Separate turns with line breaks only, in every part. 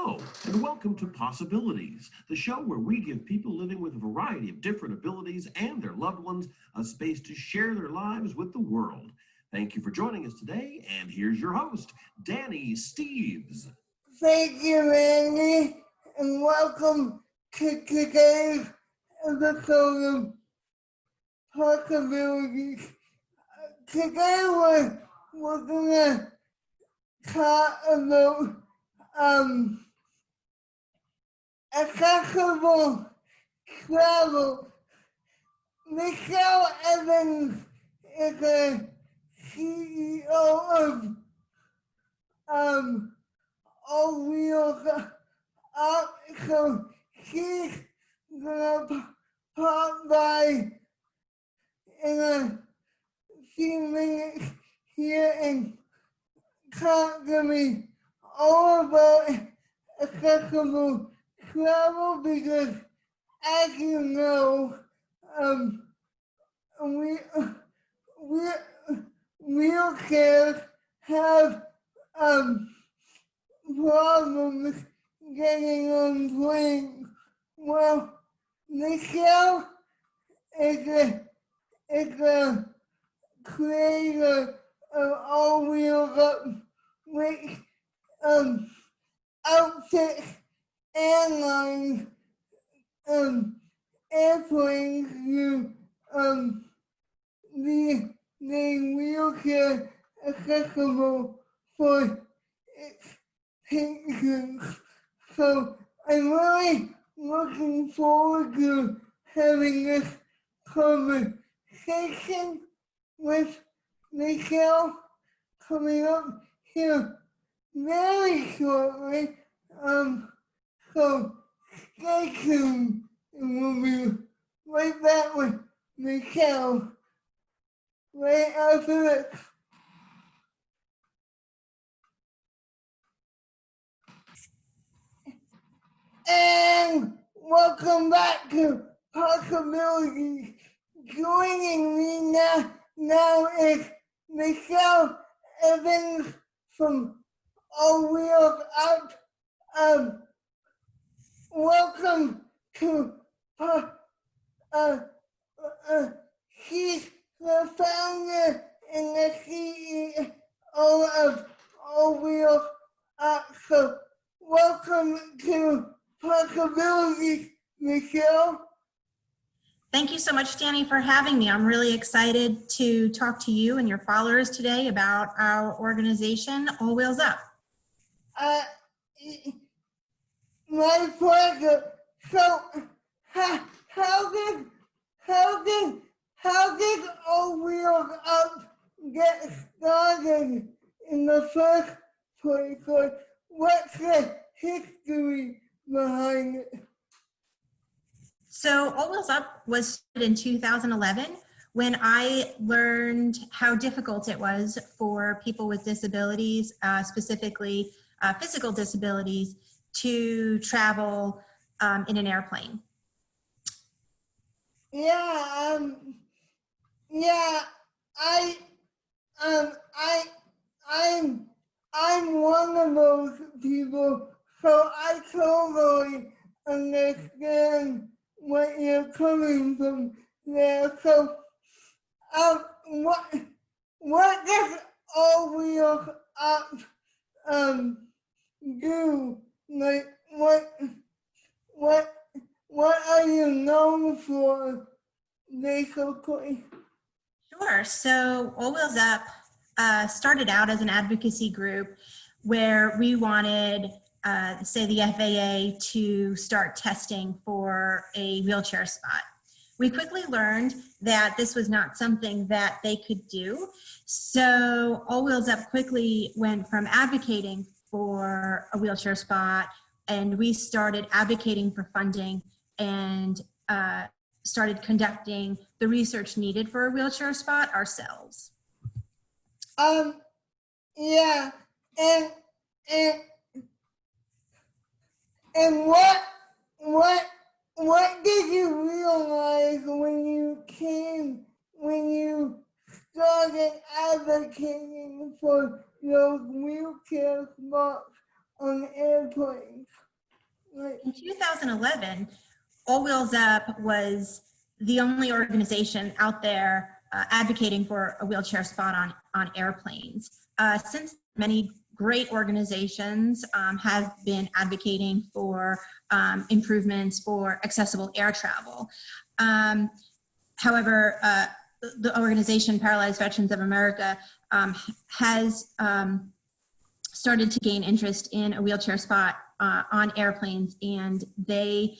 Hello, and welcome to Possibilities, the show where we give people living with a variety of different abilities and their loved ones a space to share their lives with the world. Thank you for joining us today, and here's your host, Danny Steeves.
Thank you, Randy, and welcome to today's episode of Possibilities. Today we're gonna talk about accessible travel. Michele Erwin is the CEO of All Wheels Up, so she's gonna pop by in a few minutes here and talk to me all about accessible travel because, as you know, we wheelchairs have problems getting on planes. Well, Michele is the creator of All Wheels Up, which outfits airlines, airplanes to be wheelchair accessible for its patrons. So I'm really looking forward to having this conversation with Michele coming up here very shortly. So stay tuned and we'll be right back with Michele right after this. And welcome back to Possibilities. Joining me now is Michele Erwin from All Wheels Up. Welcome to she's the founder and the CEO of All Wheels Up. So welcome to Possibilities, Michele.
Thank you so much, Danny, for having me. I'm really excited to talk to you and your followers today about our organization, All Wheels Up.
My pleasure. So, how did All Wheels Up get started in the first place? What's the history behind it?
So All Wheels Up was started in 2011 when I learned how difficult it was for people with disabilities, specifically physical disabilities, to travel in an airplane.
I'm one of those people, so I totally understand what you're coming from there. So, what does All Wheels Up do? Like, what are you known for, basically?
Sure. So All Wheels Up started out as an advocacy group where we wanted, say, the FAA to start testing for a wheelchair spot. We quickly learned that this was not something that they could do. So All Wheels Up quickly went from advocating for a wheelchair spot, and we started advocating for funding and started conducting the research needed for a wheelchair spot ourselves.
Yeah, and what did you realize when you started advocating for those wheelchair spots? on airplanes. Like,
In 2011, All Wheels Up was the only organization out there advocating for a wheelchair spot on airplanes. Since many great organizations have been advocating for improvements for accessible air travel. However, the organization Paralyzed Veterans of America has started to gain interest in a wheelchair spot on airplanes, and they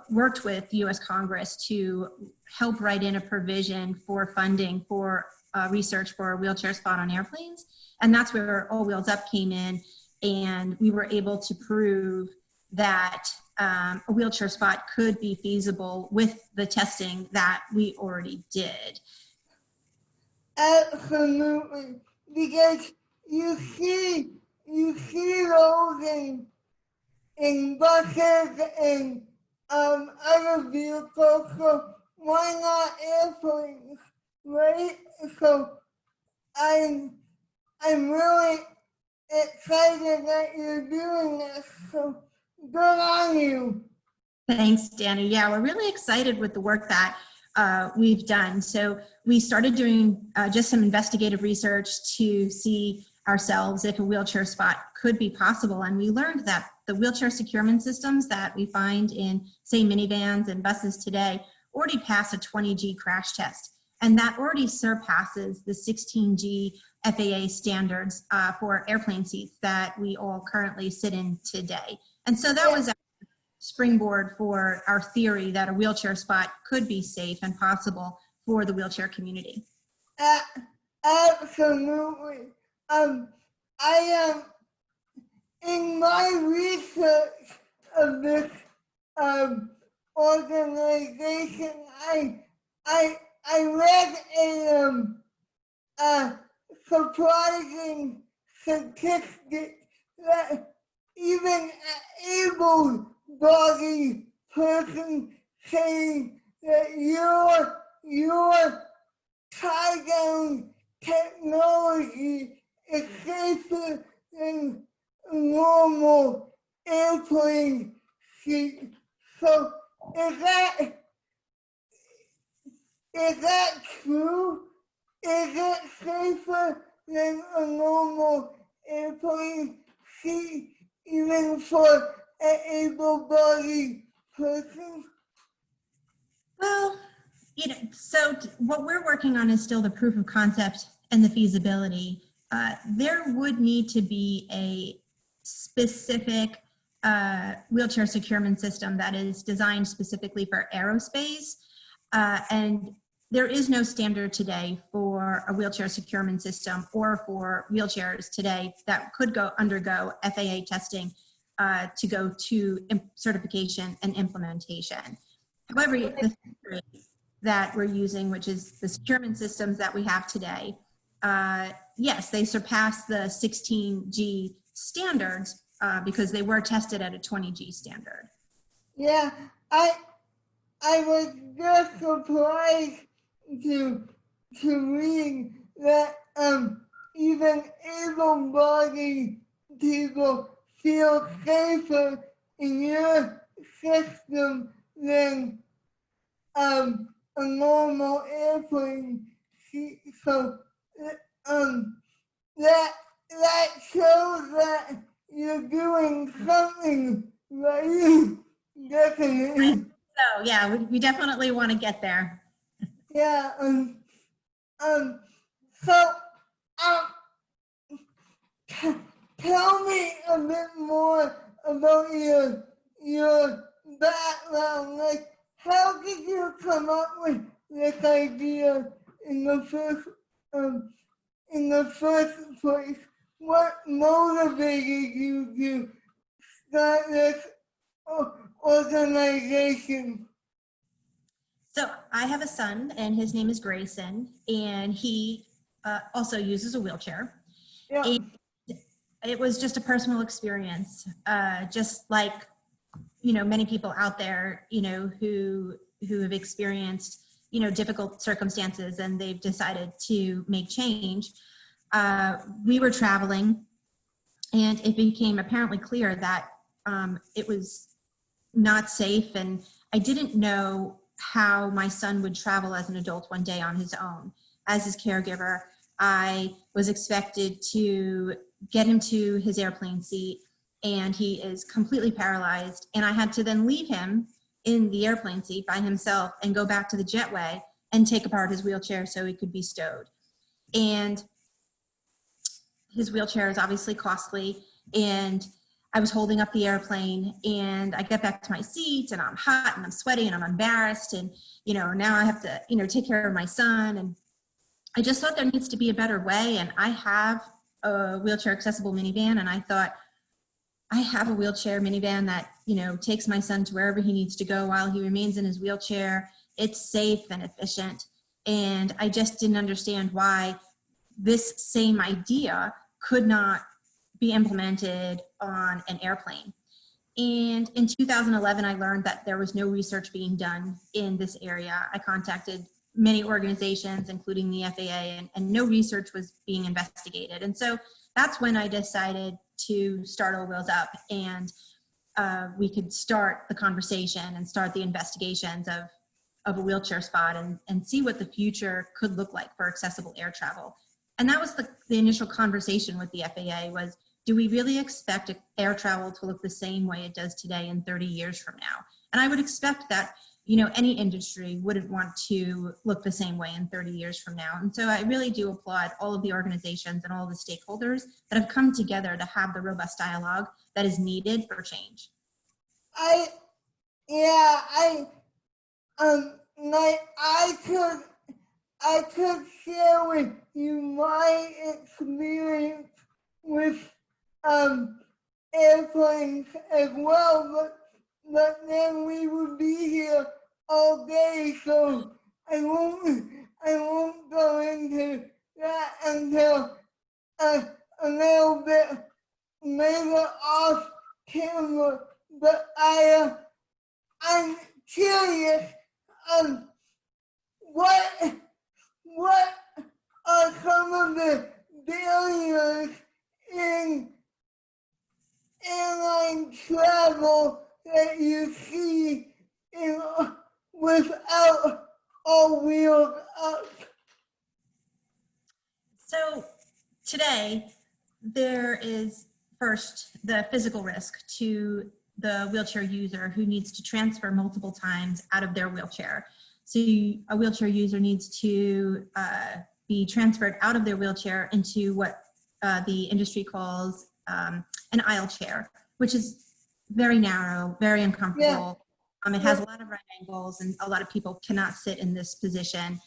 worked with U.S. Congress to help write in a provision for funding for research for a wheelchair spot on airplanes. And that's where All Wheels Up came in, and we were able to prove that a wheelchair spot could be feasible with the testing that we already did.
absolutely, because you see those in buses and other vehicles, so why not airplanes, right? So I'm really excited that you're doing this, so good on you.
Thanks, Danny. Yeah, we're really excited with the work that we've done. So we started doing just some investigative research to see ourselves if a wheelchair spot could be possible. And we learned that the wheelchair securement systems that we find in, say, minivans and buses today already pass a 20G crash test. And that already surpasses the 16G FAA standards for airplane seats that we all currently sit in today. And so that was a springboard for our theory that a wheelchair spot could be safe and possible for the wheelchair community.
Absolutely. I in my research of this organization, I read a surprising statistic that even an able-bodied person saying that your tie-down technology is safer than normal airplane seat. So is that true? Is it safer than a normal airplane seat, even for an able-bodied person?
Well, so what we're working on is still the proof of concept and the feasibility. There would need to be a specific wheelchair securement system that is designed specifically for aerospace. And there is no standard today for a wheelchair securement system or for wheelchairs today that could undergo FAA testing to go to certification and implementation. However, the theory that we're using, which is the securement systems that we have today, yes, they surpass the 16G standards because they were tested at a 20G standard.
Yeah, I was just surprised to read that even able-bodied people feel safer in your system than a normal airplane seat. So that shows that you're doing something right. Definitely.
So yeah, we definitely want to get there.
Yeah. So tell me a bit more about your background. Like, how did you come up with this idea in the first place? What motivated you to start this organization?
So I have a son, and his name is Grayson, and he also uses a wheelchair.
Yeah.
And it was just a personal experience, just like, many people out there, who have experienced, difficult circumstances and they've decided to make change. We were traveling And it became apparently clear that it was not safe, and I didn't know how my son would travel as an adult one day on his own. As his caregiver, I was expected to get him to his airplane seat, and he is completely paralyzed, and I had to then leave him in the airplane seat by himself and go back to the jetway and take apart his wheelchair so he could be stowed. And his wheelchair is obviously costly, and I was holding up the airplane, and I get back to my seat, and I'm hot and I'm sweaty and I'm embarrassed, and now I have to take care of my son. And I just thought there needs to be a better way. And I have a wheelchair accessible minivan, and I thought, I have a wheelchair minivan that takes my son to wherever he needs to go while he remains in his wheelchair. It's safe and efficient, and I just didn't understand why this same idea could not be implemented on an airplane. And in 2011, I learned that there was no research being done in this area. I contacted many organizations, including the FAA, and no research was being investigated. And so that's when I decided to start All Wheels Up, and we could start the conversation and start the investigations of a wheelchair spot and see what the future could look like for accessible air travel. And that was the initial conversation with the FAA was, do we really expect air travel to look the same way it does today in 30 years from now? And I would expect that, any industry wouldn't want to look the same way in 30 years from now. And so I really do applaud all of the organizations and all the stakeholders that have come together to have the robust dialogue that is needed for change.
I could share with you my experience with airplanes as well, but then we would be here all day, so I won't go into that until a little bit later off camera. But I'm curious, what are some of the barriers in airline travel that you see without All Wheels Up?
So today, there is first the physical risk to the wheelchair user who needs to transfer multiple times out of their wheelchair. So a wheelchair user needs to be transferred out of their wheelchair into what the industry calls an aisle chair, which is very narrow, very uncomfortable. It has a lot of right angles, and a lot of people cannot sit in this position.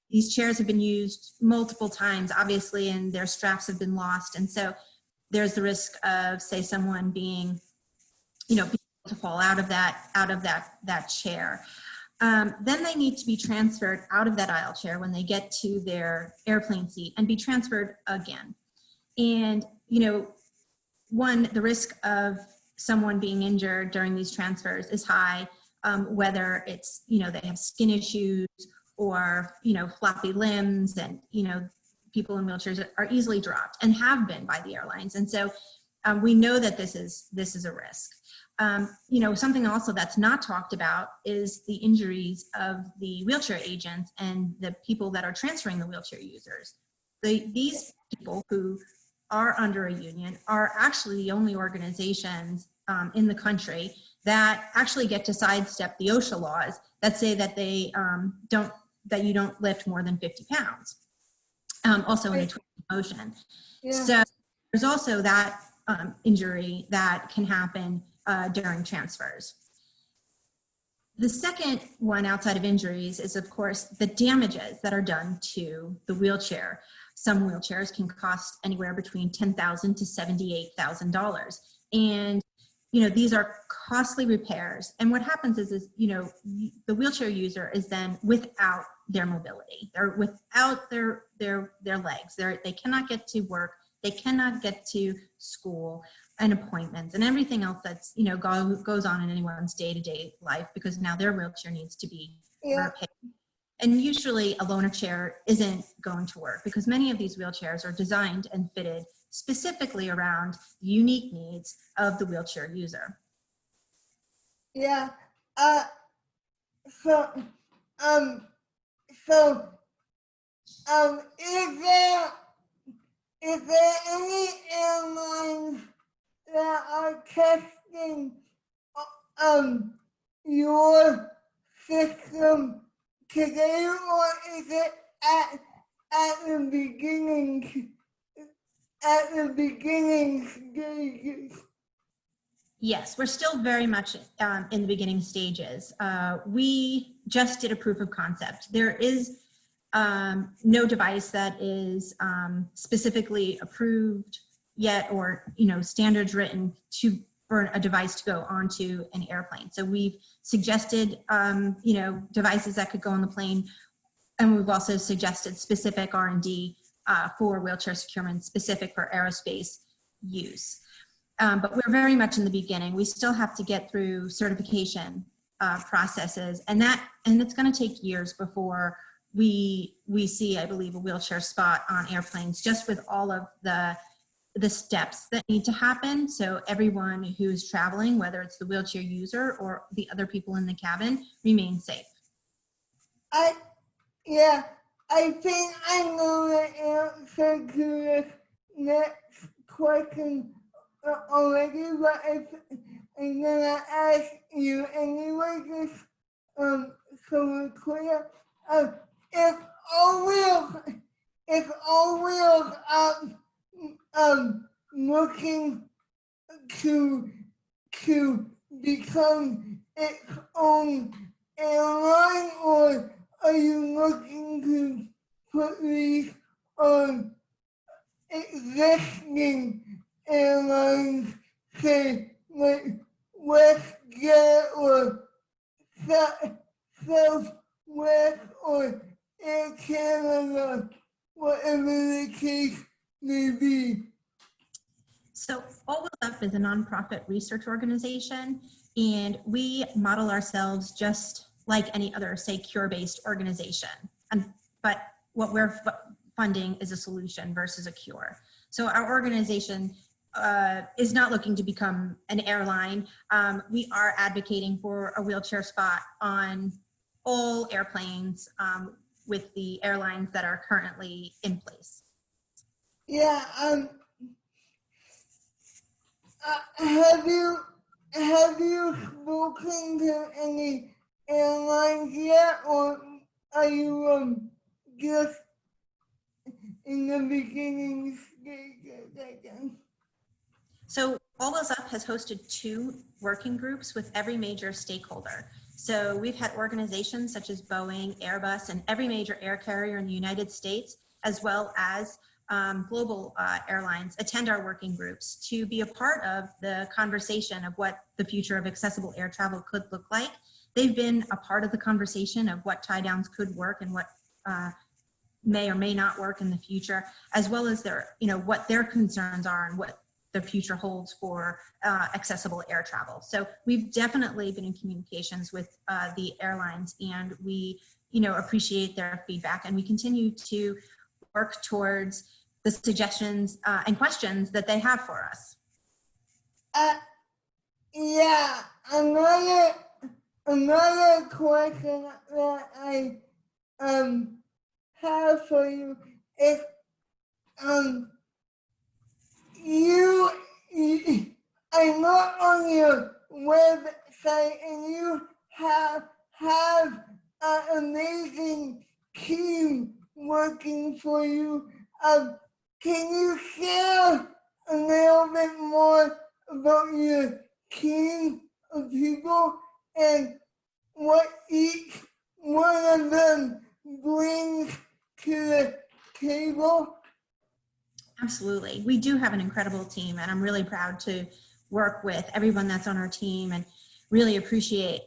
These chairs have been used multiple times, obviously, and their straps have been lost. And so there's the risk of, say, someone being, being able to fall out of that chair. Then they need to be transferred out of that aisle chair when they get to their airplane seat and be transferred again. And, one, the risk of someone being injured during these transfers is high, whether it's, they have skin issues or, floppy limbs, and, people in wheelchairs are easily dropped and have been by the airlines. And so we know that this is a risk. Something also that's not talked about is the injuries of the wheelchair agents and the people that are transferring the wheelchair users. These people who are under a union are actually the only organizations in the country that actually get to sidestep the OSHA laws that say that they that you don't lift more than 50 pounds. Also in a twisted motion. So there's also that injury that can happen during transfers. The second one outside of injuries is, of course, the damages that are done to the wheelchair. Some wheelchairs can cost anywhere between $10,000 to $78,000. And, these are costly repairs. And what happens is the wheelchair user is then without their mobility. They're without their legs. They cannot get to work. They cannot get to school and appointments and everything else that's, goes on in anyone's day-to-day life, because now their wheelchair needs to be repaired. And usually a loaner chair isn't going to work because many of these wheelchairs are designed and fitted specifically around the unique needs of the wheelchair user.
Yeah. So, um, so, is there any airlines that are testing, your system today, or is it at the beginning stages?
Yes, we're still very much in the beginning stages. We just did a proof of concept. There is no device that is specifically approved yet, or standards written for a device to go onto an airplane. So we've suggested devices that could go on the plane, and we've also suggested specific R&D for wheelchair securement, specific for aerospace use. But we're very much in the beginning. We still have to get through certification processes, and it's going to take years before we see, I believe, a wheelchair spot on airplanes, just with all of the steps that need to happen. So everyone who's traveling, whether it's the wheelchair user or the other people in the cabin, remain safe.
I think I know the answer to this next question already, but I'm gonna ask you anyway, just so we're clear. If all wheels up, looking to become its own airline, or are you looking to put these on existing airlines, say like WestJet or Southwest or Air Canada, whatever the case may be?
So All Wheels Up is a nonprofit research organization, and we model ourselves just like any other, say, cure-based organization. But what we're funding is a solution versus a cure. So our organization is not looking to become an airline. We are advocating for a wheelchair spot on all airplanes with the airlines that are currently in place.
Yeah. Have you spoken to any airlines yet, or are you just in the beginning stages, I guess?
So All Wheels Up has hosted 2 working groups with every major stakeholder. So we've had organizations such as Boeing, Airbus, and every major air carrier in the United States, as well as global airlines, attend our working groups to be a part of the conversation of what the future of accessible air travel could look like. They've been a part of the conversation of what tie downs could work and what may or may not work in the future, as well as what their concerns are and what the future holds for accessible air travel. So we've definitely been in communications with the airlines, and we appreciate their feedback, and we continue to work towards the suggestions and questions that they have for us.
Yeah, another question that I have for you is I look on your website and you have an amazing team working for you. Can you share a little bit more about your team of people and what each one of them brings to the table?
Absolutely. We do have an incredible team, and I'm really proud to work with everyone that's on our team and really appreciate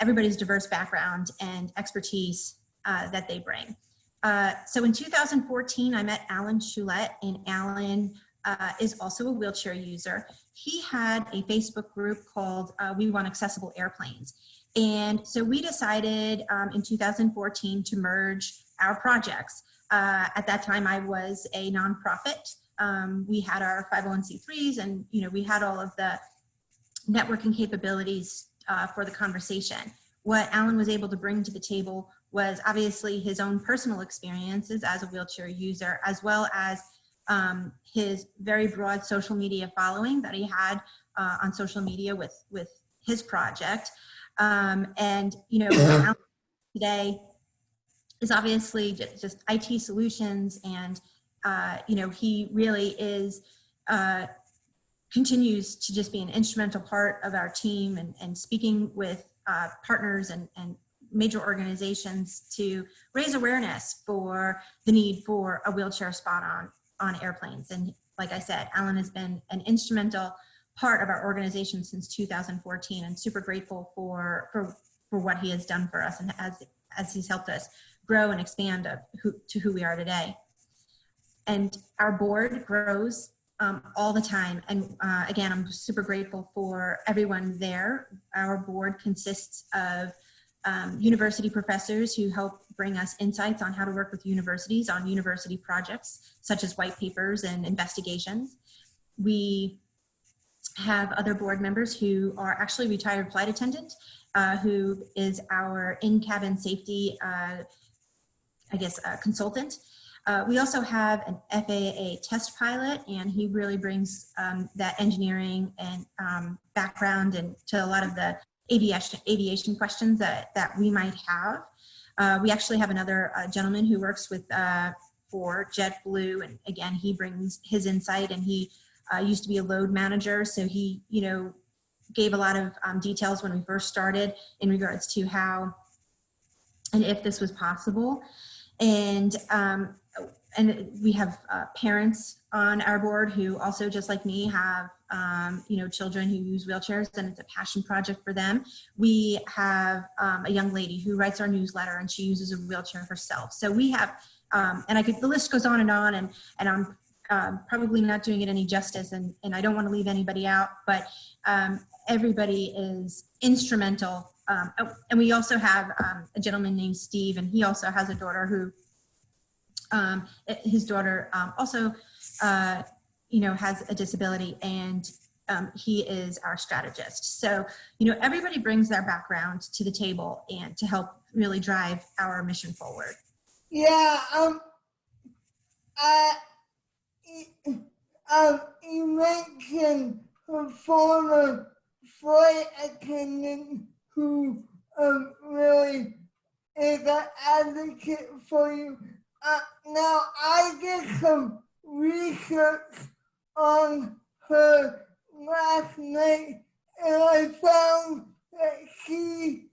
everybody's diverse background and expertise that they bring. So in 2014, I met Alan Choulette, and Alan is also a wheelchair user. He had a Facebook group called We Want Accessible Airplanes. And so we decided in 2014 to merge our projects. At that time, I was a nonprofit we had our 501c3s, and we had all of the networking capabilities for the conversation. What Alan was able to bring to the table was obviously his own personal experiences as a wheelchair user, as well as his very broad social media following that he had on social media with his project. And Alan today is obviously just IT solutions, and he really is continues to just be an instrumental part of our team, and speaking with partners and major organizations to raise awareness for the need for a wheelchair spot on airplanes. And like I said, Alan has been an instrumental part of our organization since 2014, and super grateful for what he has done for us, and as he's helped us grow and expand to who we are today. And our board grows all the time. And again, I'm super grateful for everyone there. Our board consists of university professors who help bring us insights on how to work with universities on university projects, such as white papers and investigations. We have other board members who are actually retired flight attendant, who is our in-cabin safety, consultant. We also have an FAA test pilot, and he really brings that engineering and background and to a lot of the aviation questions that we might have. We actually have another gentleman who works with for JetBlue, and again, he brings his insight, and he used to be a load manager, so he gave a lot of details when we first started in regards to how and if this was possible. And we have parents on our board who also, just like me, have children who use wheelchairs, and it's a passion project for them. We have a young lady who writes our newsletter, and she uses a wheelchair herself. So we have, the list goes on, and I'm probably not doing it any justice, and I don't want to leave anybody out, but everybody is instrumental. And we also have a gentleman named Steve, and he also has a daughter who, his daughter also, has a disability, and he is our strategist. So, everybody brings their background to the table and to help really drive our mission forward.
Yeah, you mentioned a former flight attendant who really is an advocate for you. Now, I did some research on her last night, and I found that she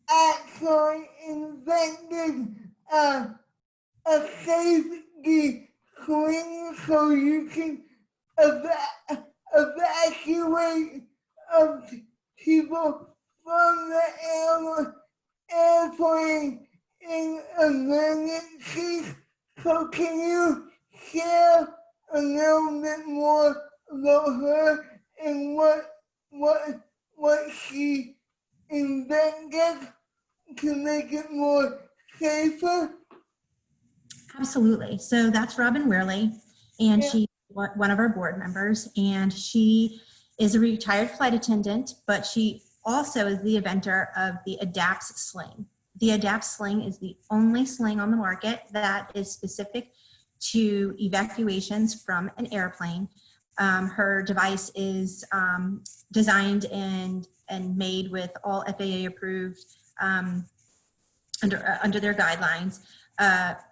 actually invented a safety sling so you can evacuate people from the airplane in emergencies. So can you share a little bit more about her and what she invented to make it more safer?
Absolutely. So that's Robin Wehrle, and she's one of our board members, and she is a retired flight attendant, but she also is the inventor of the ADAPT sling. The ADAPT sling is the only sling on the market that is specific to evacuations from an airplane. Her device is designed and made with all FAA approved under their guidelines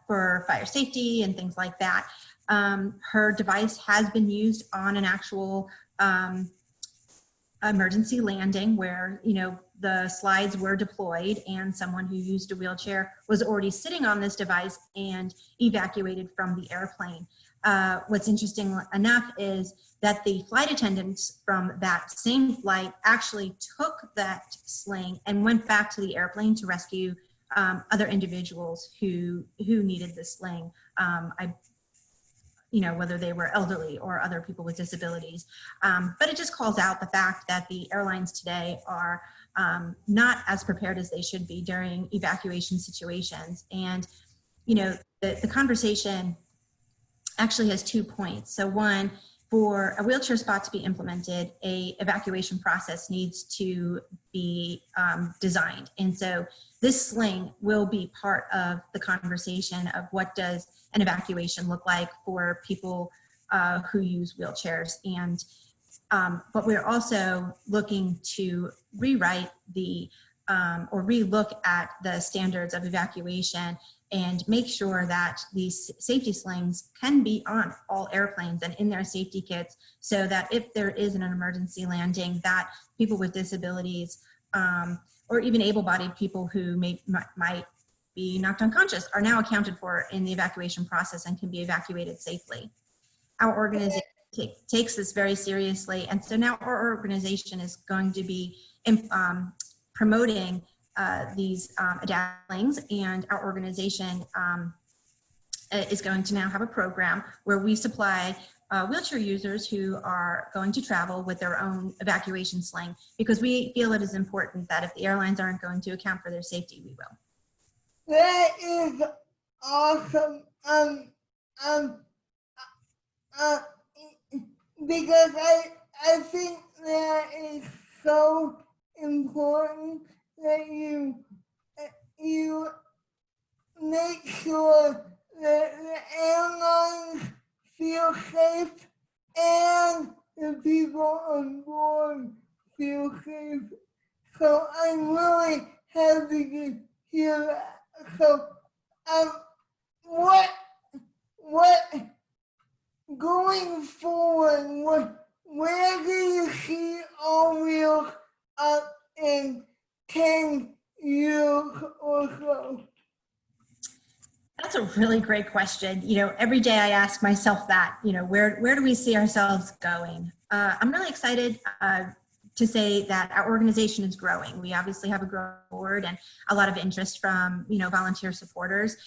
for fire safety and things like that. Her device has been used on an actual emergency landing where, the slides were deployed and someone who used a wheelchair was already sitting on this device and evacuated from the airplane. What's interesting enough is that the flight attendants from that same flight actually took that sling and went back to the airplane to rescue other individuals who needed the sling, whether they were elderly or other people with disabilities. But it just calls out the fact that the airlines today are not as prepared as they should be during evacuation situations. And, the conversation actually has 2 points. So one, for a wheelchair spot to be implemented, a evacuation process needs to be designed. And so this sling will be part of the conversation of what does an evacuation look like for people who use wheelchairs. And but we're also looking to rewrite the or relook at the standards of evacuation and make sure that these safety slings can be on all airplanes and in their safety kits, so that if there is an emergency landing, that people with disabilities or even able-bodied people who might be knocked unconscious are now accounted for in the evacuation process and can be evacuated safely. Our organization takes this very seriously, and so now our organization is going to be promoting these adaptlings, and our organization is going to now have a program where we supply wheelchair users who are going to travel with their own evacuation sling, because we feel it is important that if the airlines aren't going to account for their safety, we will.
That is awesome. Because I think that is so important that you make sure that the airlines feel safe and the people on board feel safe. So I'm really happy to hear that. So, what going forward, where do you see All Wheels Up in 10 years or so?
That's a really great question. You know, every day I ask myself that, you know, where do we see ourselves going? I'm really excited to say that our organization is growing. We obviously have a growing board and a lot of interest from, you know, volunteer supporters.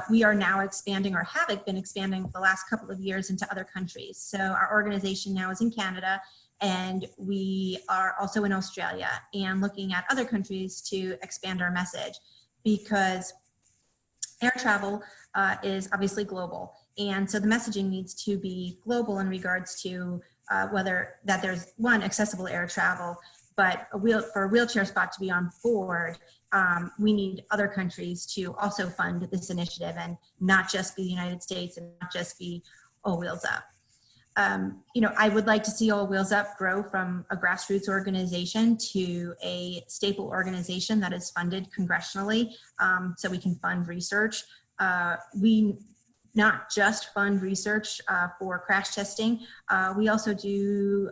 We are now expanding, or have been expanding the last couple of years, into other countries. So our organization now is in Canada, and we are also in Australia, and looking at other countries to expand our message, because air travel is obviously global. And so the messaging needs to be global in regards to whether that there's one, accessible air travel, but for a wheelchair spot to be on board, we need other countries to also fund this initiative, and not just be the United States and not just be All Wheels Up. You know, I would like to see All Wheels Up grow from a grassroots organization to a staple organization that is funded congressionally, so we can fund research. We not just fund research for crash testing, we also do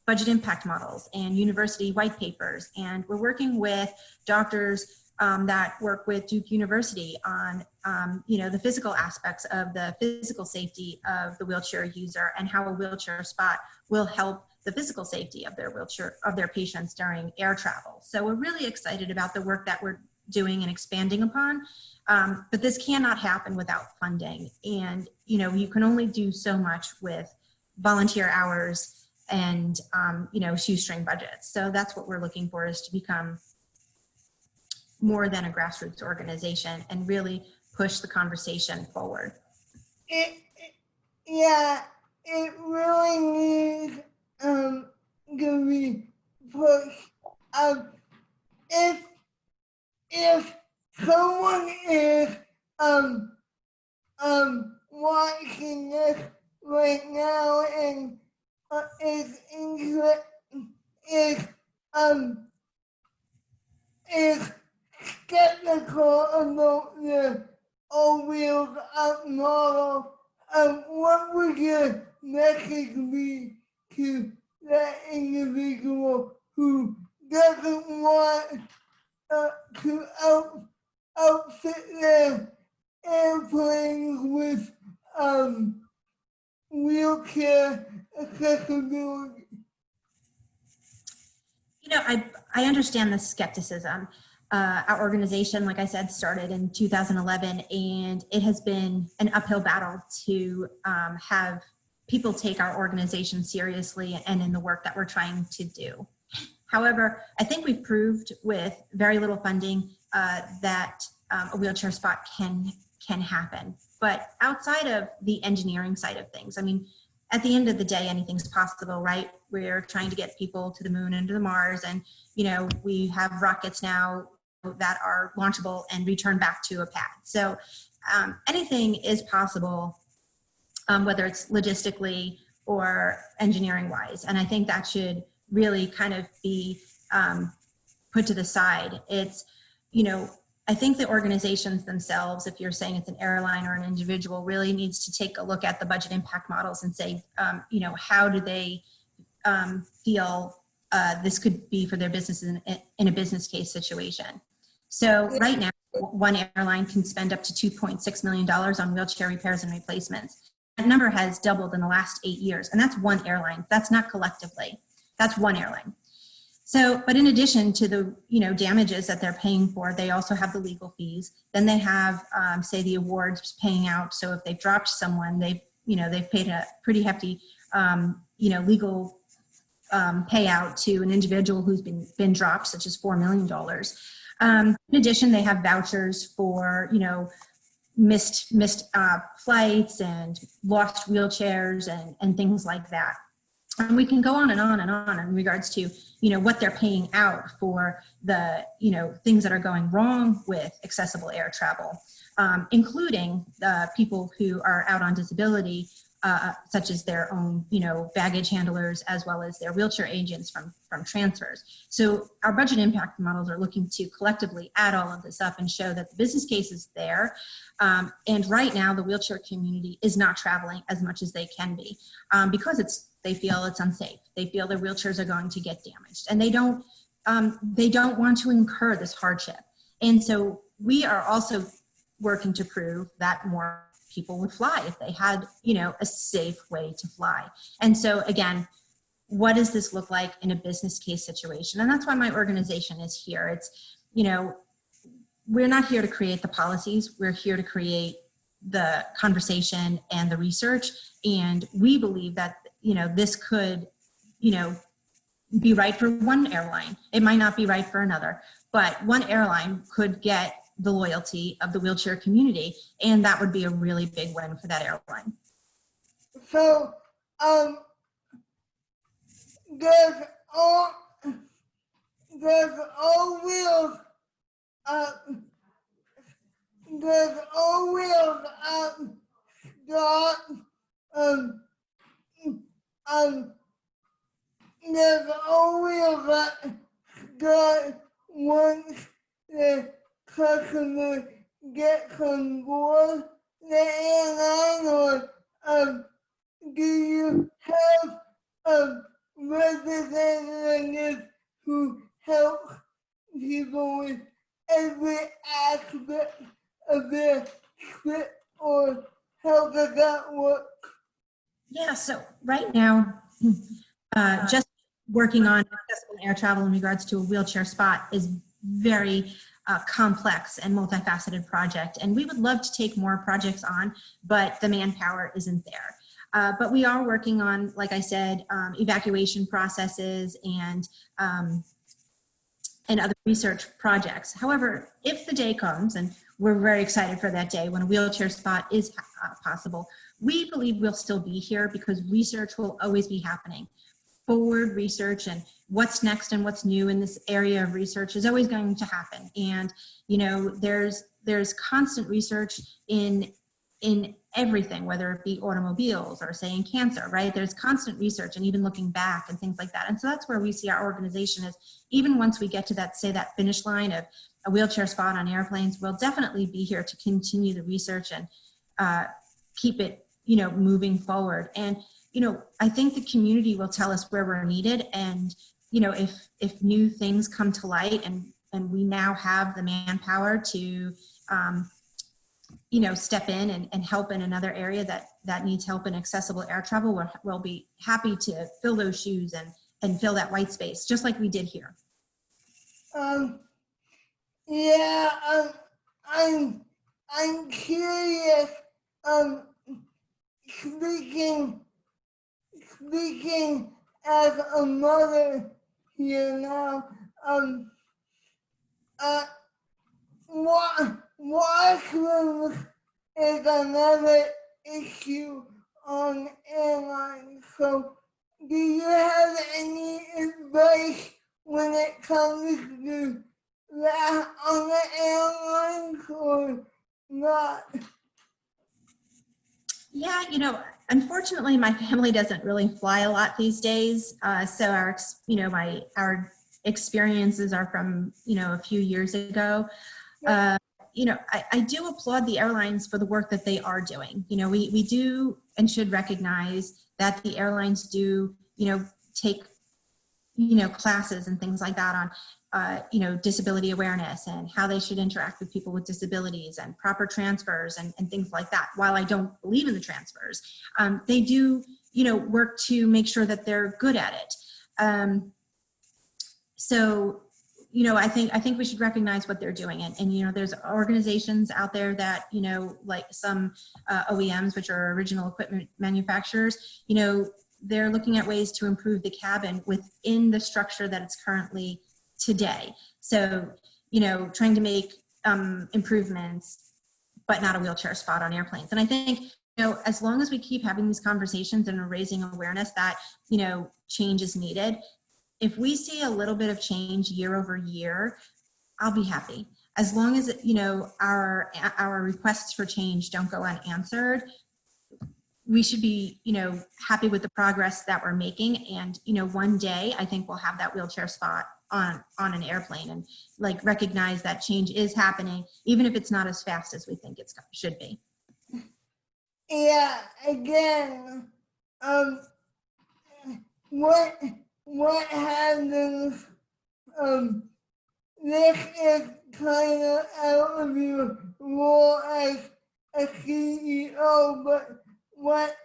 budget impact models and university white papers, and we're working with doctors that work with Duke University on you know, the physical aspects of the physical safety of the wheelchair user, and how a wheelchair spot will help the physical safety of their patients during air travel. So we're really excited about the work that we're doing and expanding upon, but this cannot happen without funding. And you know, you can only do so much with volunteer hours and you know, shoestring budgets. So that's what we're looking for, is to become more than a grassroots organization and really push the conversation forward.
Yeah, it really needs to be pushed. If someone is watching this right now and is skeptical about the All Wheels Up model, what would your message be to that individual who doesn't want to outfit their airplanes with wheelchair accessibility?
You know, I understand the skepticism. Our organization, like I said, started in 2011, and it has been an uphill battle to have people take our organization seriously and in the work that we're trying to do. However, I think we've proved with very little funding that a wheelchair spot can can happen. But outside of the engineering side of things, I mean, at the end of the day, anything's possible, right? We're trying to get people to the moon and to the Mars, and we have rockets now that are launchable and return back to a pad. So anything is possible, whether it's logistically or engineering wise. And I think that should really kind of be put to the side. It's, I think the organizations themselves, if you're saying it's an airline or an individual, really needs to take a look at the budget impact models and say, how do they feel this could be for their business in a business case situation. So right now, one airline can spend up to $2.6 million on wheelchair repairs and replacements. That number has doubled in the last 8 years, and that's one airline. That's not collectively. That's one airline. So, but in addition to the damages that they're paying for, they also have the legal fees. Then they have, say, the awards paying out. So if they've dropped someone, they've paid a pretty hefty, legal payout to an individual who's been dropped, such as $4 million. In addition, they have vouchers for missed flights and lost wheelchairs and things like that. And we can go on and on and on in regards to, what they're paying out for the, things that are going wrong with accessible air travel, including the people who are out on disability, such as their own, baggage handlers, as well as their wheelchair agents from transfers. So our budget impact models are looking to collectively add all of this up and show that the business case is there. And right now, the wheelchair community is not traveling as much as they can be because they feel it's unsafe. They feel their wheelchairs are going to get damaged, and they don't want to incur this hardship. And so we are also working to prove that more people would fly if they had, a safe way to fly. And so again, what does this look like in a business case situation? And that's why my organization is here. It's, we're not here to create the policies. We're here to create the conversation and the research. And we believe that, this could, be right for one airline. It might not be right for another, but one airline could get the loyalty of the wheelchair community, and that would be a really big win for that airline.
So, there's all wheels up. There's all wheels up. Start. There's all wheels up. Start once the customer gets on board the airline, or do you have representatives who help people with every aspect of their trip, or how does that work?
Yeah, so right now, just working on accessible air travel in regards to a wheelchair spot is very complex and multifaceted project. And we would love to take more projects on, but the manpower isn't there. But we are working on, like I said, evacuation processes and other research projects. However, if the day comes, and we're very excited for that day when a wheelchair spot is possible, we believe we'll still be here because research will always be happening. Forward research and what's next and what's new in this area of research is always going to happen. And there's constant research in everything, whether it be automobiles or say in cancer, right? There's constant research and even looking back and things like that. And so that's where we see our organization is, even once we get to that, say that finish line of a wheelchair spot on airplanes, we'll definitely be here to continue the research and keep it, moving forward. And, I think the community will tell us where we're needed. And, if new things come to light and we now have the manpower to, step in and help in another area that needs help in accessible air travel, we'll be happy to fill those shoes and fill that white space, just like we did here.
Yeah, I'm curious, speaking as a mother here now, washrooms is another issue on airlines. So, do you have any advice when it comes to that on the airlines or not?
Yeah, unfortunately, my family doesn't really fly a lot these days. So our experiences are from, a few years ago. I do applaud the airlines for the work that they are doing. We do and should recognize that the airlines do, take, classes and things like that on, disability awareness and how they should interact with people with disabilities and proper transfers and things like that. While I don't believe in the transfers, they do, work to make sure that they're good at it. So, I think we should recognize what they're doing. And there's organizations out there that, like some OEMs, which are original equipment manufacturers, they're looking at ways to improve the cabin within the structure that it's currently today. So, trying to make improvements, but not a wheelchair spot on airplanes. And I think, as long as we keep having these conversations and raising awareness that, change is needed, if we see a little bit of change year over year, I'll be happy. As long as, our requests for change don't go unanswered, we should be, happy with the progress that we're making. And, one day I think we'll have that wheelchair spot on an airplane and recognize that change is happening, even if it's not as fast as we think it should be.
Yeah, again, what happens, this is kind of out of your role as a CEO, but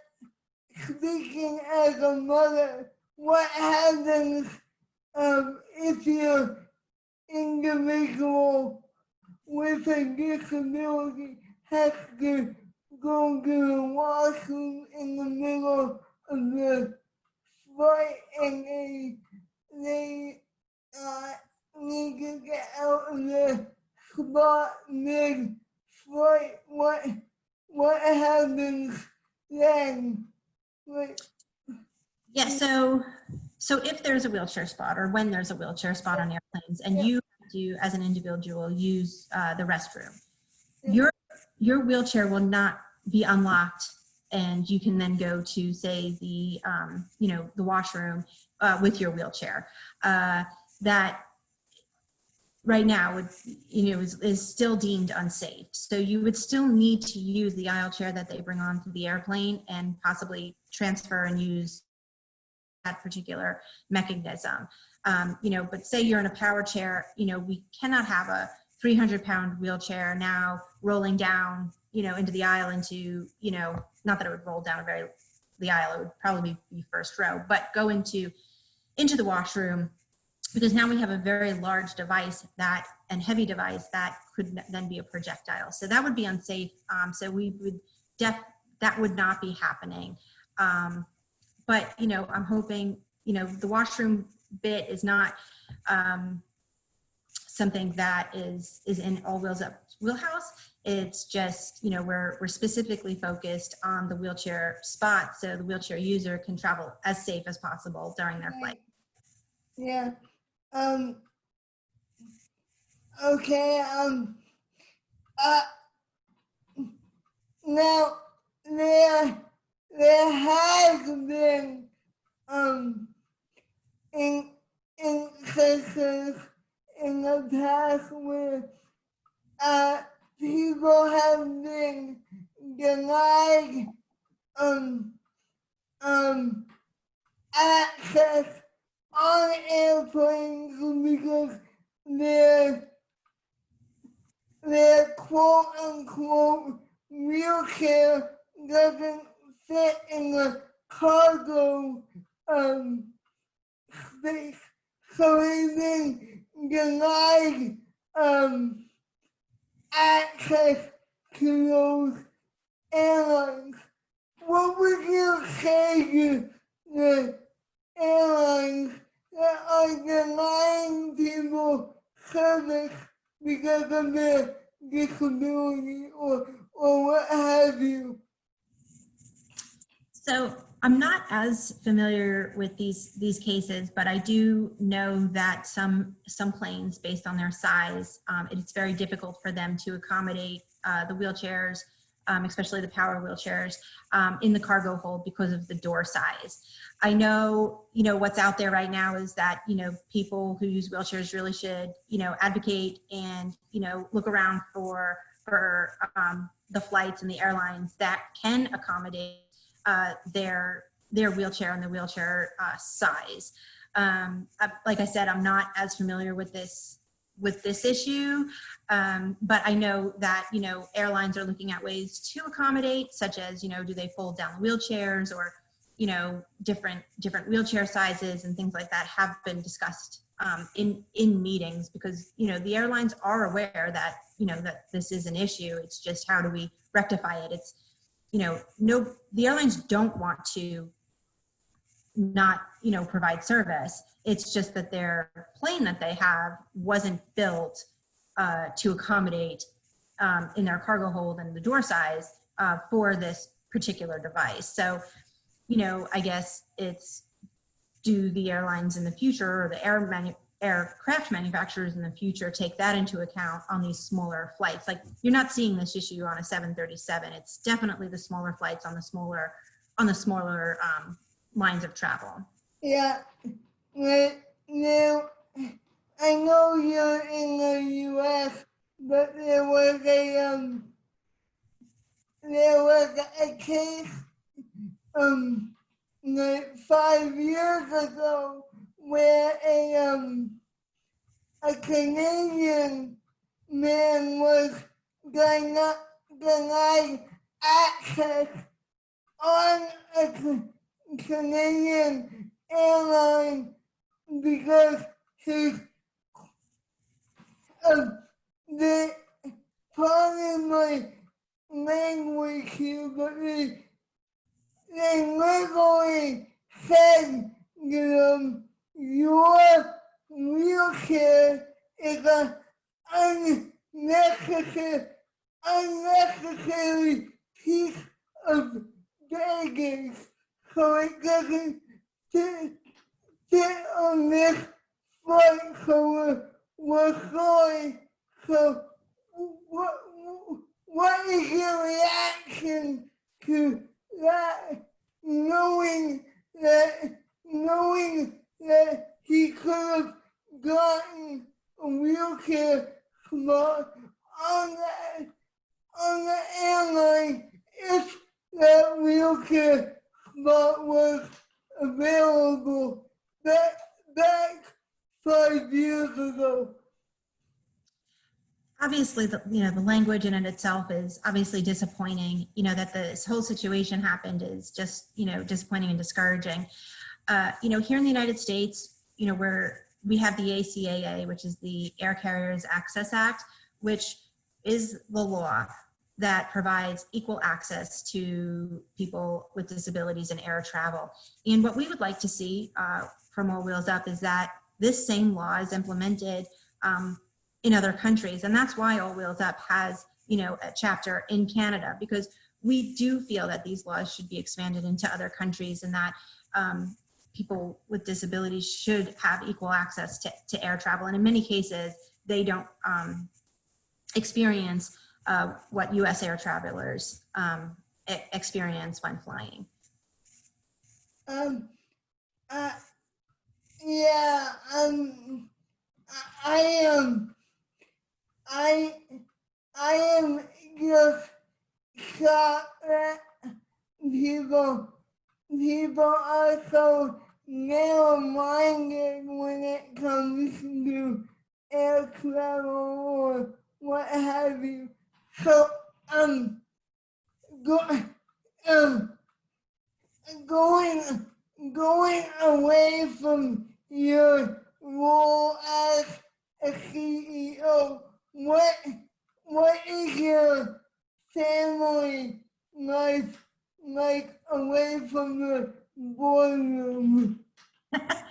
speaking as a mother, what happens if your individual with a disability has to go to the washroom in the middle of the flight and they need to get out of the spot mid-flight? What happens then?
Yeah, so if there's a wheelchair spot or when there's a wheelchair spot on airplanes and you have to, as an individual, use the restroom, your wheelchair will not be unlocked and you can then go to, say, the washroom with your wheelchair. That right now would, is still deemed unsafe. So you would still need to use the aisle chair that they bring onto the airplane and possibly transfer and use that particular mechanism. But say you're in a power chair, we cannot have a 300-pound wheelchair now rolling down, into the aisle into, not that it would roll down the aisle, it would probably be first row, but go into the washroom, because now we have a very large device and heavy device that could then be a projectile. So that would be unsafe. So we would that would not be happening. But, I'm hoping, the washroom bit is not something that is in All Wheels Up's wheelhouse. It's just, we're specifically focused on the wheelchair spot so the wheelchair user can travel as safe as possible during their flight.
Yeah. Okay. Now there has been instances in the past where people have been denied access on airplanes because their quote unquote wheelchair doesn't fit in the cargo space. So they've been denied access to those airlines. What would you say to the airlines that are denying people service because of their disability or what have you?
So I'm not as familiar with these cases, but I do know that some planes, based on their size, it's very difficult for them to accommodate the wheelchairs, especially the power wheelchairs, in the cargo hold because of the door size. I know, what's out there right now is that, people who use wheelchairs really should, advocate and, look around for the flights and the airlines that can accommodate their wheelchair and the wheelchair size. Like I said, I'm not as familiar with this issue, but I know that airlines are looking at ways to accommodate, such as do they fold down the wheelchairs, or different wheelchair sizes and things like that have been discussed in meetings, because the airlines are aware that that this is an issue. It's just, how do we rectify it? It's the airlines don't want to not provide service. It's just that their plane that they have wasn't built to accommodate in their cargo hold and the door size for this particular device. So I guess it's, do the airlines in the future, or the aircraft manufacturers in the future, take that into account on these smaller flights? Like, you're not seeing this issue on a 737. It's definitely the smaller flights on the smaller lines of travel.
Yeah, right now, I know you're in the U.S., but there was a case like 5 years ago where a Canadian man was denied access on a Canadian airline because his the pardon my language here, but they literally said that your wheelchair is an unnecessary piece of baggage, so it doesn't fit on this flight, so we're sorry. So what is your reaction to that, knowing that he could have gotten a wheelchair slot on the airline if that wheelchair slot was available back 5 years ago?
Obviously, the language in it itself is obviously disappointing. That this whole situation happened is just disappointing and discouraging. Here in the United States, where we have the ACAA, which is the Air Carriers Access Act, which is the law that provides equal access to people with disabilities in air travel. And what we would like to see from All Wheels Up is that this same law is implemented in other countries. And that's why All Wheels Up has, a chapter in Canada, because we do feel that these laws should be expanded into other countries, and that people with disabilities should have equal access to air travel. And in many cases, they don't experience what U.S. air travelers experience when flying.
Yeah, I am just shocked that people are so narrow-minded when it comes to air travel or what have you. So, going away from your role as a CEO, what is your family life like away from the boardroom?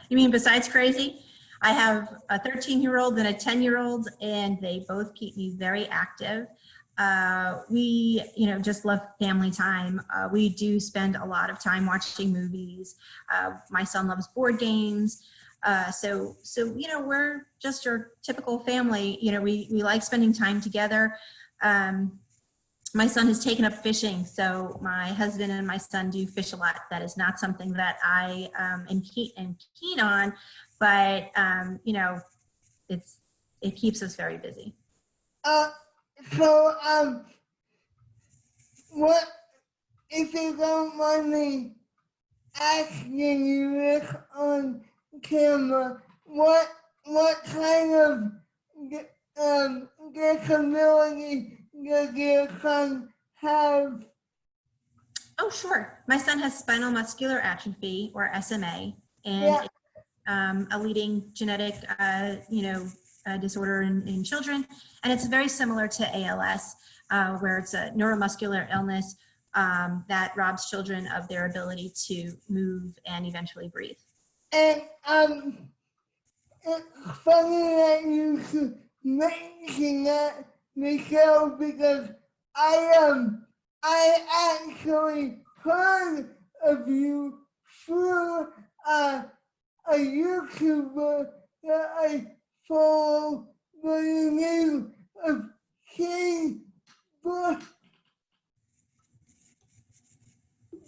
You mean besides crazy? I have a 13-year-old and a 10-year-old, and they both keep me very active. We, just love family time. We do spend a lot of time watching movies. My son loves board games. So, we're just your typical family. We like spending time together. My son has taken up fishing, so my husband and my son do fish a lot. That is not something that I am keen on, but it keeps us very busy.
So, what, if you don't mind me asking you this on camera, what kind of disability does your son have?
Oh, sure. My son has spinal muscular atrophy, or SMA, and
Yeah.
a leading genetic, disorder in children. And it's very similar to ALS, where it's a neuromuscular illness that robs children of their ability to move and eventually breathe.
And it's funny that you should mention that, Michelle, because I actually heard of you through a YouTuber that I follow by the name of Shane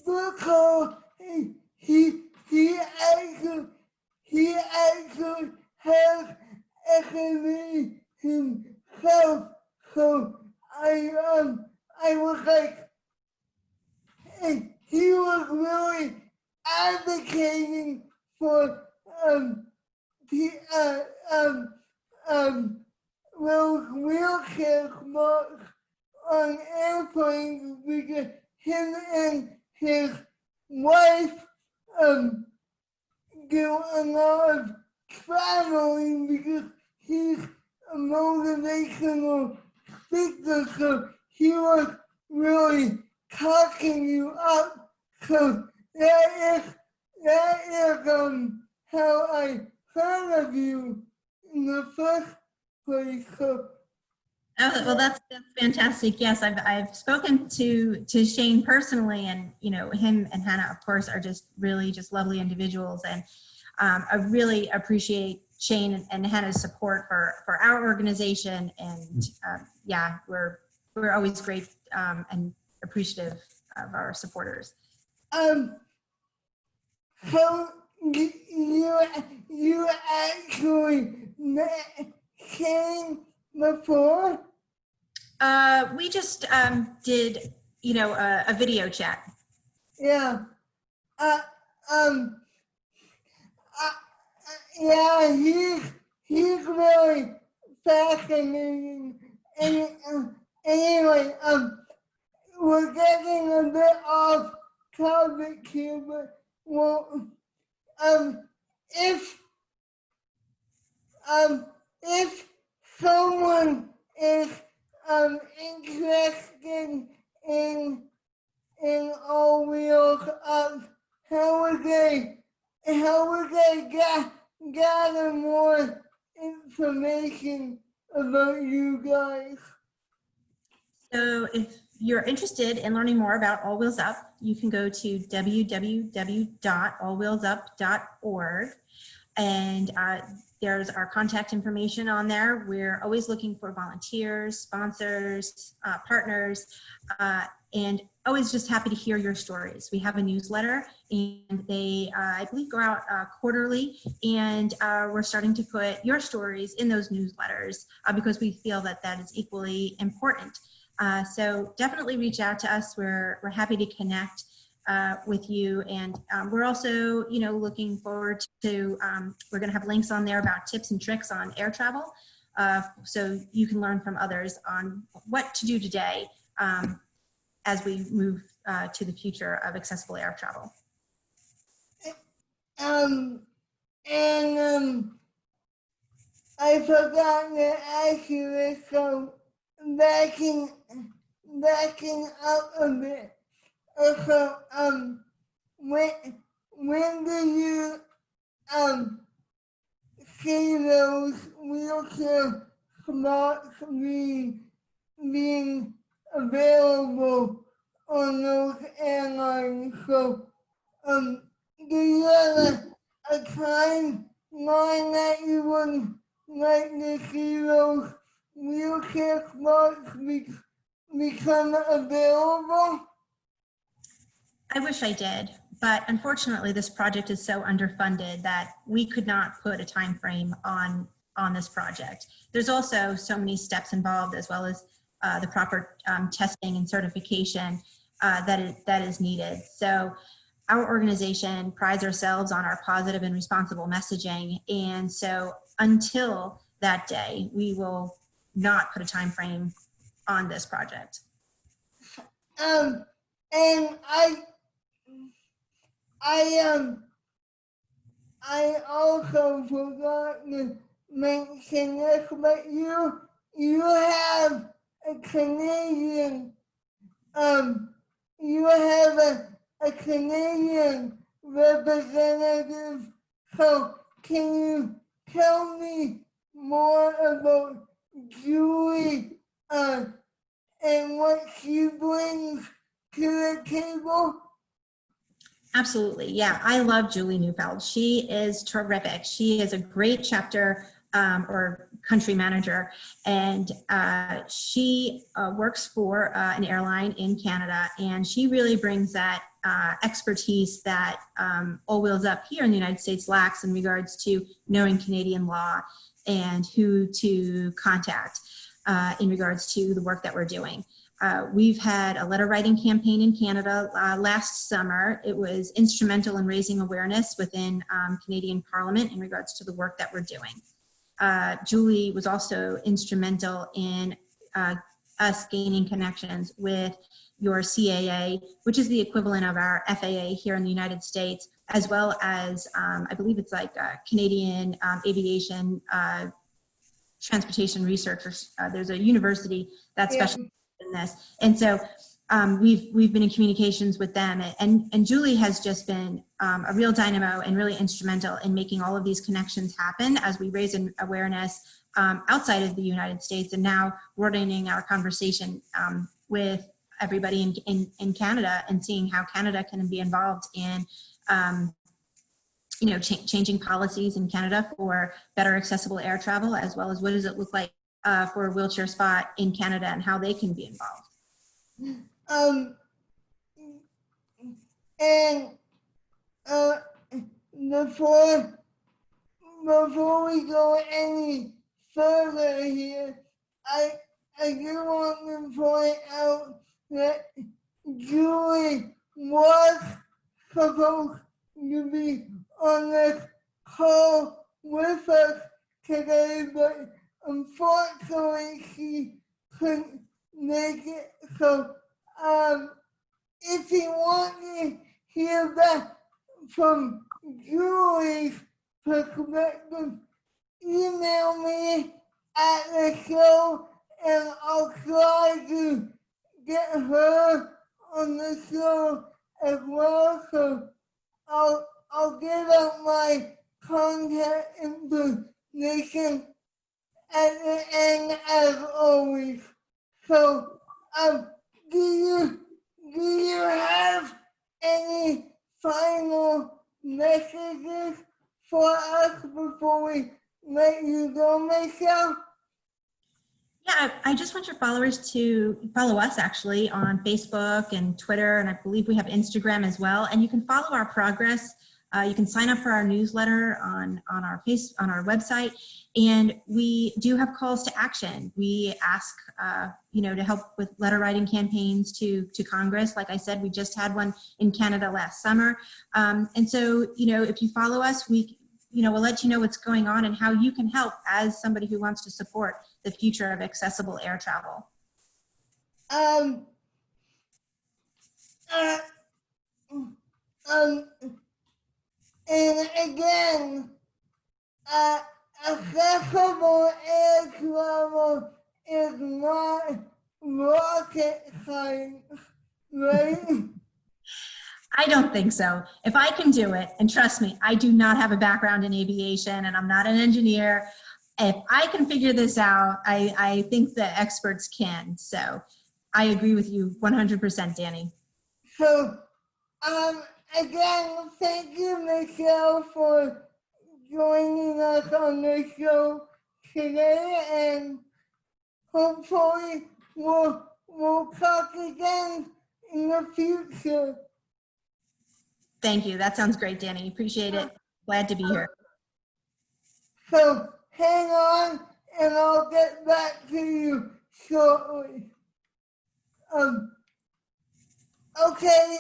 Buckle. He actually has SMA himself. So I was like, and he was really advocating for the those wheelchair marks on airplanes because him and his wife do a lot of traveling because he's a motivational speaker, so he was really talking you up. So that is how I heard of you in the first place. So
Oh, well, that's fantastic. Yes, I've spoken to Shane personally, and him and Hannah, of course, are just really just lovely individuals, and I really appreciate Shane and Hannah's support for our organization, and yeah, we're always great and appreciative of our supporters.
So you actually met Shane before?
We just did, a video chat.
Yeah. Yeah, he's really fascinating. And anyway, we're getting a bit off topic here, but well, if if someone is interested in All Wheels Up, how would they gather more information about you guys?
So if you're interested in learning more about All Wheels Up, you can go to www.allwheelsup.org, and there's our contact information on there. We're always looking for volunteers, sponsors, partners, and always just happy to hear your stories. We have a newsletter, and they, I believe, go out quarterly, and we're starting to put your stories in those newsletters because we feel that that is equally important. So definitely reach out to us. We're happy to connect with you, and we're also, looking forward to. We're going to have links on there about tips and tricks on air travel, so you can learn from others on what to do today as we move to the future of accessible air travel.
I forgot to ask you this, so backing up a bit. So, when do you see those wheelchair slots being available on those airlines. So, do you have a timeline that you would like to see those wheelchair slots become available?
I wish I did, but unfortunately, this project is so underfunded that we could not put a time frame on this project. There's also so many steps involved, as well as the proper testing and certification that is needed. So our organization prides ourselves on our positive and responsible messaging, and so until that day, we will not put a time frame on this project.
And I also forgot to mention this, but you have a Canadian you have a Canadian representative. So can you tell me more about Julie and what she brings to the table?
Absolutely. Yeah, I love Julie Neufeld. She is terrific. She is a great chapter or country manager, and she works for an airline in Canada, and she really brings that expertise that All Wheels Up here in the United States lacks in regards to knowing Canadian law and who to contact in regards to the work that we're doing. We've had a letter writing campaign in Canada last summer. It was instrumental in raising awareness within Canadian Parliament in regards to the work that we're doing. Julie was also instrumental in us gaining connections with your CAA, which is the equivalent of our FAA here in the United States, as well as I believe it's like Canadian Aviation Transportation Researchers. There's a university that specializes in this, and so we've been in communications with them, and Julie has just been a real dynamo and really instrumental in making all of these connections happen as we raise an awareness outside of the United States, and now broadening our conversation with everybody in Canada, and seeing how Canada can be involved in changing policies in Canada for better accessible air travel, as well as what does it look like for a wheelchair spot in Canada and how they can be involved.
And before we go any further here, I do want to point out that Julie was supposed to be on this call with us today, but unfortunately she couldn't make it. So if you want to hear back from Julie's perspective, email me at the show and I'll try to get her on the show as well. So I'll give out my contact information at the end as always. So do you have any final messages for us before we let you go, Michele?
Yeah, I just want your followers to follow us actually on Facebook and Twitter, and I believe we have Instagram as well. And you can follow our progress. You can sign up for our newsletter on our website, and we do have calls to action. We ask to help with letter writing campaigns to Congress. Like I said, we just had one in Canada last summer, and so if you follow us, we'll let you know what's going on and how you can help as somebody who wants to support the future of accessible air travel.
And again, accessible air travel is not rocket science, right?
I don't think so. If I can do it, and trust me, I do not have a background in aviation and I'm not an engineer. If I can figure this out, I think the experts can. So I agree with you 100%, Danny.
So, again, thank you, Michelle, for joining us on the show today, and hopefully we'll talk again in the future.
Thank you. That sounds great, Danny. Appreciate it. Glad to be here.
So hang on, and I'll get back to you shortly. Okay,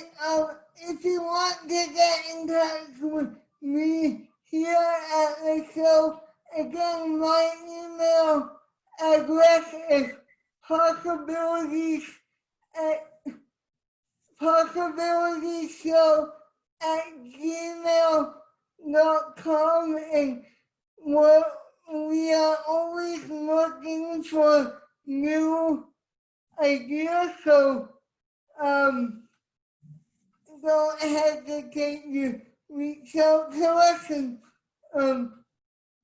if you want to get in touch with me here at the show, again, my email address is possibilitieshow@gmail.com, and we are always looking for new ideas, so don't hesitate to reach out to us and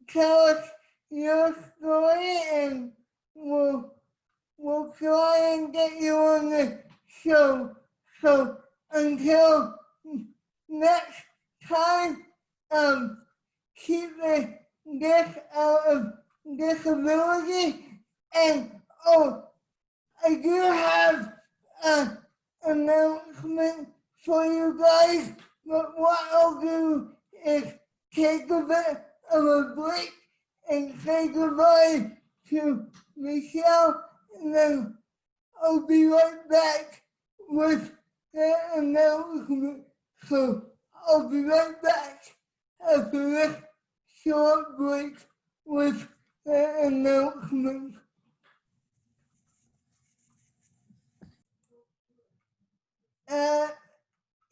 tell us your story, and we'll try and get you on the show. So until next time, keep this out of disability. And I do have an announcement for you guys, but what I'll do is take a bit of a break and say goodbye to Michelle, and then I'll be right back with the announcement. So I'll be right back after this short break with the announcement.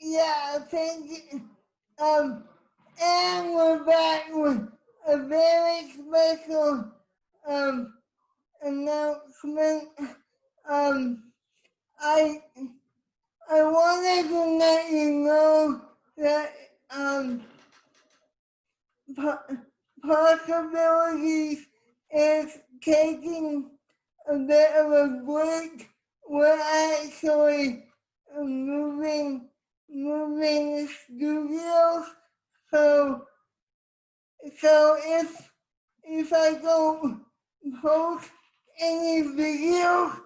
Yeah, thank you. And we're back with a very special announcement. I wanted to let you know that possibilities is taking a bit of a break. We're actually moving studios, so if I don't post any videos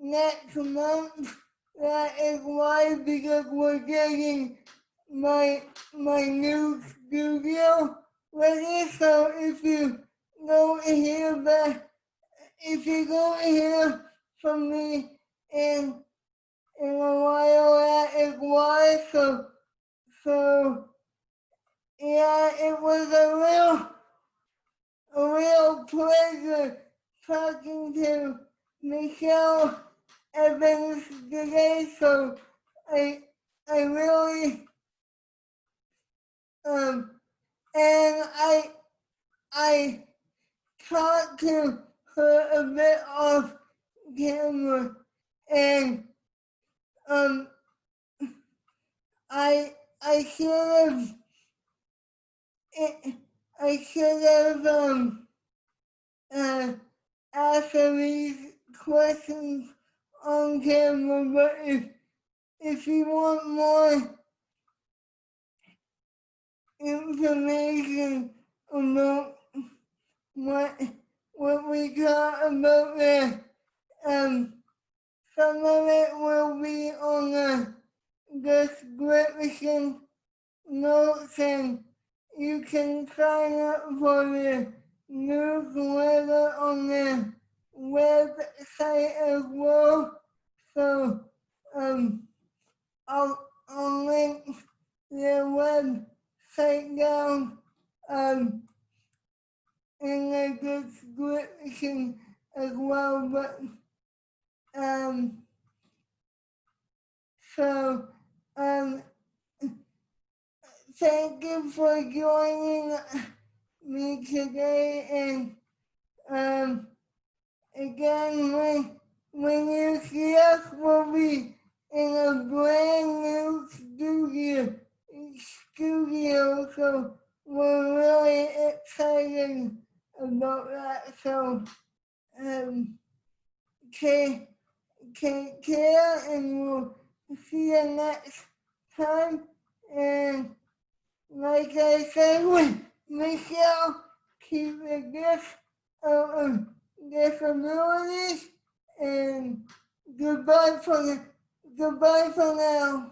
next month, that is why, because we're getting my new studio ready. So if you don't hear from me in a while, that is why. So yeah, it was a real pleasure talking to Michele Erwin today. So I really and I talked to her a bit off camera, and I should have asked her these questions on camera, but if you want more information about what we talk about there, some of it will be on the description notes, and you can sign up for the newsletter on the website as well. So I'll link their website down in the description as well. But so thank you for joining me today, and again, when you see us, we'll be in a brand new studio, so we're really excited about that. So take, take care, and we'll see you next time. And like I said with Michelle, keep the gift of disabilities, and goodbye for now.